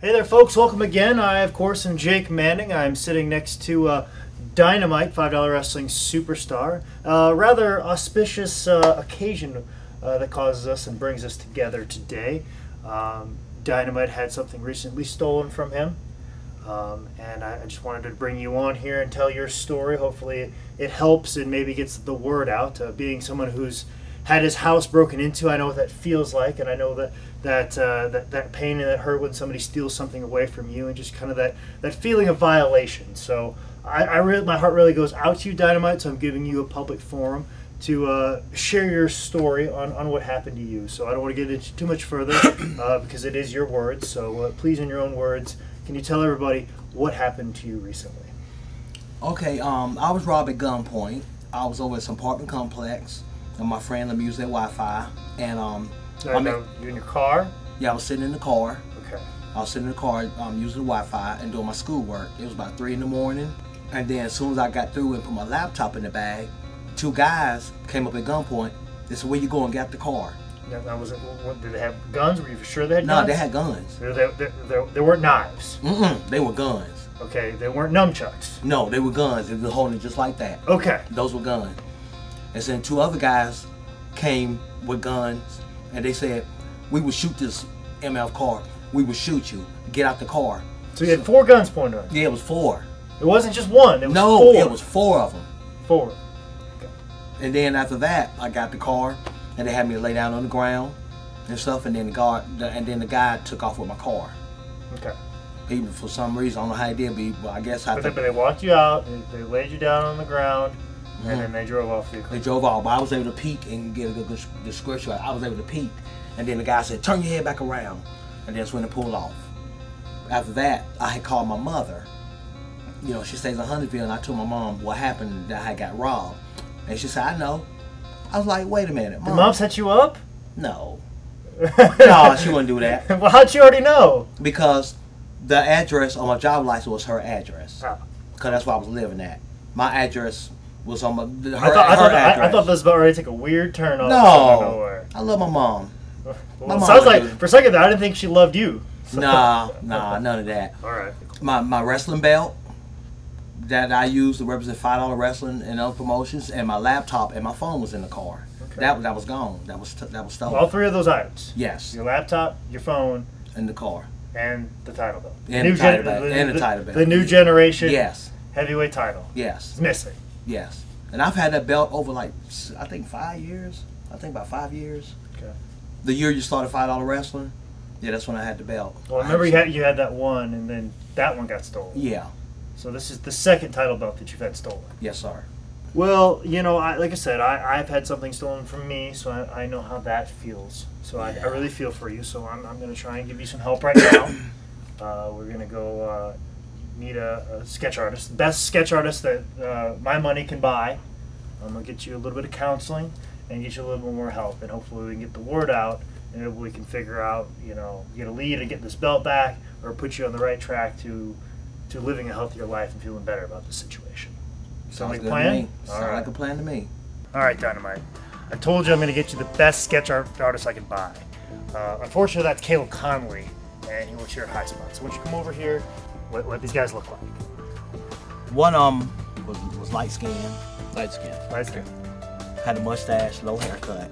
Hey there, folks. Welcome again. I, of course, am Jake Manning. I'm sitting next to Dyn-O-mite, $5 wrestling superstar. Rather auspicious occasion that causes us and brings us together today. Dyn-O-mite had something recently stolen from him. And I just wanted to bring you on here and tell your story. Hopefully it helps and maybe gets the word out. Being someone who's had his house broken into, I know what that feels like, and I know that pain and that hurt when somebody steals something away from you, and just kind of that feeling of violation. So my heart really goes out to you, Dyn-O-mite. So I'm giving you a public forum to share your story on what happened to you. So I don't want to get into too much further because it is your words. So please, in your own words, can you tell everybody what happened to you recently? Okay, I was robbed at gunpoint. I was over at some apartment complex, and my friend let me use their Wi-Fi. And you in your car? Yeah, I was sitting in the car. Okay. I was sitting in the car using the Wi-Fi and doing my schoolwork. It was about 3 in the morning, and then as soon as I got through and put my laptop in the bag, 2 guys came up at gunpoint. They said, "Where you going? Get out the car." Now, did they have guns? Were you sure they had guns? No, they had guns. They weren't knives? They were guns. Okay, they weren't nunchucks? No, they were guns. They were holding it just like that. Okay. Those were guns. And then 2 other guys came with guns, and they said, "We will shoot this MF car. We will shoot you. Get out the car." So you had 4 guns pointed on you? Yeah, it was 4. It wasn't just one, it was 4. No, it was 4 of them. 4. Okay. And then after that, I got the car, and they had me lay down on the ground and stuff, and then the guy took off with my car. Okay. He, for some reason, I don't know how he did, but I guess But they walked you out, they laid you down on the ground, and then they drove off the car. They drove off, but I was able to peek and get a good description. I was able to peek, and then the guy said, "Turn your head back around," and that's when it pulled off. After that, I had called my mother. You know, she stays in Huntersville, and I told my mom what happened, that I got robbed. And she said, "I know." I was like, "Wait a minute, Mom." Did Mom set you up? No. No, she wouldn't do that. Well, how'd you already know? Because the address on my job license was her address. Oh. Because that's where I was living at. My address was on her I address. thought this was about ready to take a weird turn off. No. I love my mom. Well, it sounds like, for a second there, I didn't think she loved you. So. Nah, none of that. All right. My wrestling belt that I used to represent $5 wrestling and other promotions, and my laptop and my phone was in the car. Okay. That was gone. That was stolen. All 3 of those items. Yes. Your laptop, your phone, in the car, and the title belt. And the title belt. The new generation. Yes. Heavyweight title. Yes. It's missing. Yes. And I've had that belt over I think 5 years. I think about 5 years. Okay. The year you started $5 wrestling, yeah, that's when I had the belt. Well, I remember you had that one, and then that one got stolen. Yeah. So this is the 2nd title belt that you've had stolen. Yes, sir. Well, you know, like I said, I've had something stolen from me, so I know how that feels. So yeah. I really feel for you. So I'm going to try and give you some help right now. We're going to go meet a sketch artist, the best sketch artist that my money can buy. I'm going to get you a little bit of counseling and get you a little bit more help, and hopefully we can get the word out, and maybe we can figure out, you know, get a lead and get this belt back, or put you on the right track to living a healthier life and feeling better about the situation. Sound like a plan? Sounds like a plan to me. All right, Dyn-O-mite. I told you I'm going to get you the best sketch artist I can buy. Unfortunately, that's Caleb Conley, and he works here at High Spot. So why don't you come over here, what these guys look like? One was light skinned. Light skin. Light skin. Had a mustache, low haircut.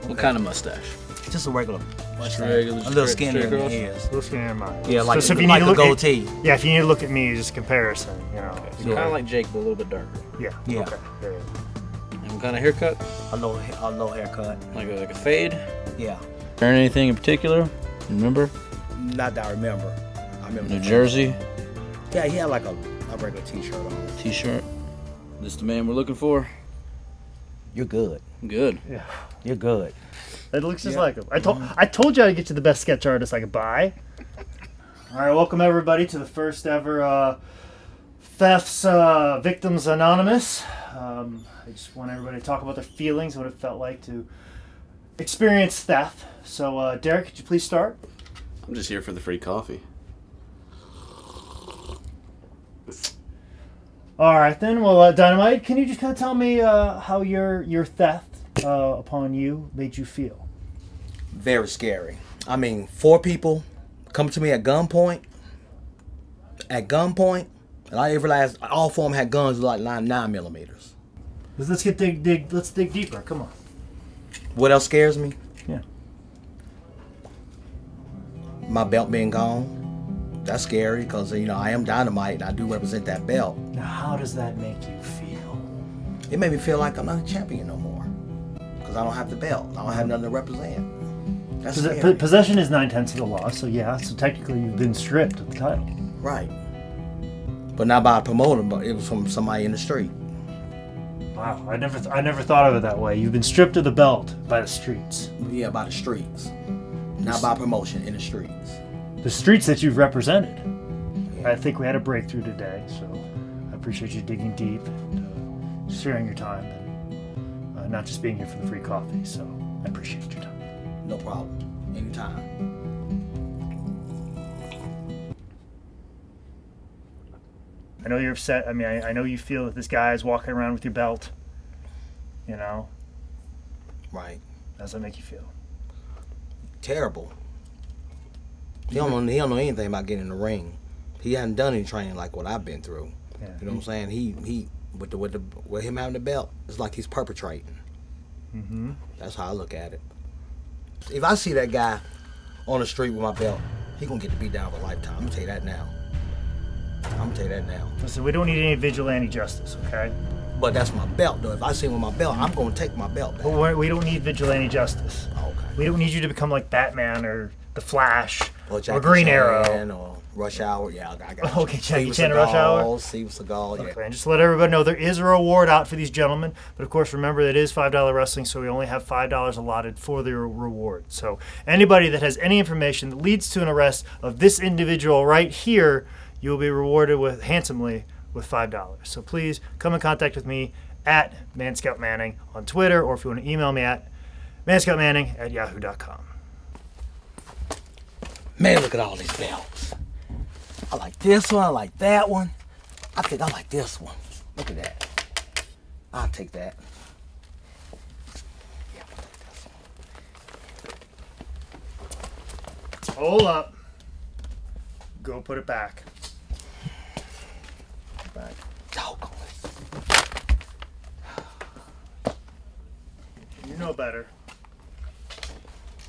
What kind of mustache? Just a regular mustache. Regular, a little skinnier than A his. little skinnier than mine. Yeah, like, so if you like need to a goatee. Yeah, if you need to look at me, just a comparison, you know. Okay, so kind of like Jake, but a little bit darker. Yeah. Yeah. Okay. Yeah. And what kind of haircut? A low haircut. Like a fade? Yeah. Wearing anything in particular? Remember? Not that I remember. New Jersey? Yeah, he had like a regular t-shirt on. T-shirt? This the man we're looking for? You're good. Good. Yeah. You're good. It looks just like him. I told you I'd get you the best sketch artist I could buy. All right, welcome everybody to the first ever Thefts Victims Anonymous. I just want everybody to talk about their feelings, what it felt like to experience theft. So, Derek, could you please start? I'm just here for the free coffee. All right, then. Well, Dyn-O-mite, can you just kind of tell me how your theft upon you made you feel? Very scary. I mean, 4 people come to me at gunpoint. At gunpoint, and I realized all four of them had guns like 9mm. Let's dig deeper. Come on. What else scares me? Yeah. My belt being gone. That's scary because, you know, I am Dyn-O-mite and I do represent that belt. Now, how does that make you feel? It made me feel like I'm not a champion no more because I don't have the belt. I don't have nothing to represent. That's scary. Possession is 9/10 of the law, so yeah, so technically you've been stripped of the title. Right. But not by a promoter, but it was from somebody in the street. Wow, I never thought of it that way. You've been stripped of the belt by the streets. Yeah, by the streets. Not by promotion, in the streets. The streets that you've represented. Yeah. I think we had a breakthrough today, so I appreciate you digging deep and sharing your time and not just being here for the free coffee. So I appreciate your time. No problem. Anytime. I know you're upset. I mean, I know you feel that this guy is walking around with your belt. You know? Right. How does that make you feel? Terrible. He don't know anything about getting in the ring. He hasn't done any training like what I've been through. Yeah. You know what I'm saying? He with him having the belt, it's like he's perpetrating. Mm-hmm. That's how I look at it. If I see that guy on the street with my belt, he gonna get to beat down for a lifetime. I'm gonna tell you that now. Listen, we don't need any vigilante justice, okay? But that's my belt, though. If I see him with my belt, I'm gonna take my belt back. But we don't need vigilante justice. Okay. We don't need you to become like Batman or the Flash or Jackie Green Chan Arrow. Or Rush Hour. Yeah, I got you. Okay, Jackie Steven Chan and Rush Hour? Steven Seagal, yeah. Okay, and just to let everybody know, there is a reward out for these gentlemen. But of course, remember, it is $5 wrestling, so we only have $5 allotted for the reward. So anybody that has any information that leads to an arrest of this individual right here, you will be rewarded handsomely with $5. So please come in contact with me at ManScoutManning on Twitter, or if you want to email me at manscoutmanning@yahoo.com. Man, look at all these belts. I like this one. I like that one. I think I like this one. Look at that. I'll take that. Yeah, I'll take this one. Hold up. Go put it back. Back. Doggone it. You know better.